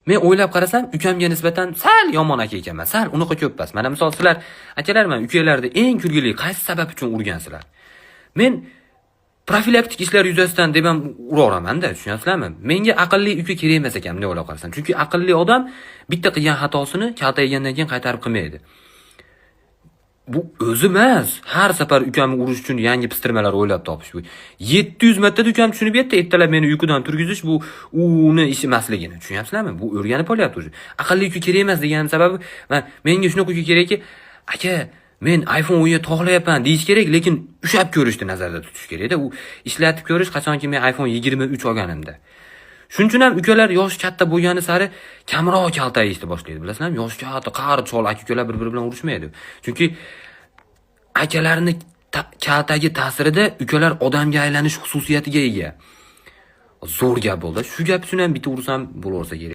Men o'ylab qarasam, ukamga nisbatan sal yomon aka ekanman. Sal unaqa ko'p emas. Mana misol sizlar akalar, men ukalarni eng kulgili qaysi sabab uchun urgansizlar? Men profilaktik ishlar yuzasidan deb ham uraveramanda, tushunyapsizlarmi? Menga aqlli uka kerak emas ekan, bunday o'ylab qarasam. Chunki aqlli odam bitta qilgan xatosini kaltaygandan keyin qaytarib qilmaydi. Bu o'zi emas. Har safar ukamni urish uchun yangi pistirmalar o'ylab topish bu. 700 marta ukam tushunib yetdi, ertalab meni uyqudan turgizish bu uni ishi emasligini. Tushunyapsizlarmi? Bu o'rganib olyapti o'zi. Aqlli uka kerak emas deganim sababi, menga shunaqa uka kerakki, aka, men iPhone 10 ga to'g'layapman deyish kerak, lekin ushab ko'rishni nazarda tutish kerak-da. U ishlatib ko'rish qachonki men iPhone 23 olganimda. Shuning uchun ham ukalar yosh katta bo'lgani sari kamroq kaltayishni boshlaydi, bilasizlarmi? Yosh katta, qari chol aka-ukalar bir-biri bilan urushmaydi. Chunki akalarni kaltagi ta'sirida ukalar odamga aylanish xususiyatiga ega. Zo'r gap bo'ldi. Shu gap uchun ham bitta ursam bo'laversa kerak.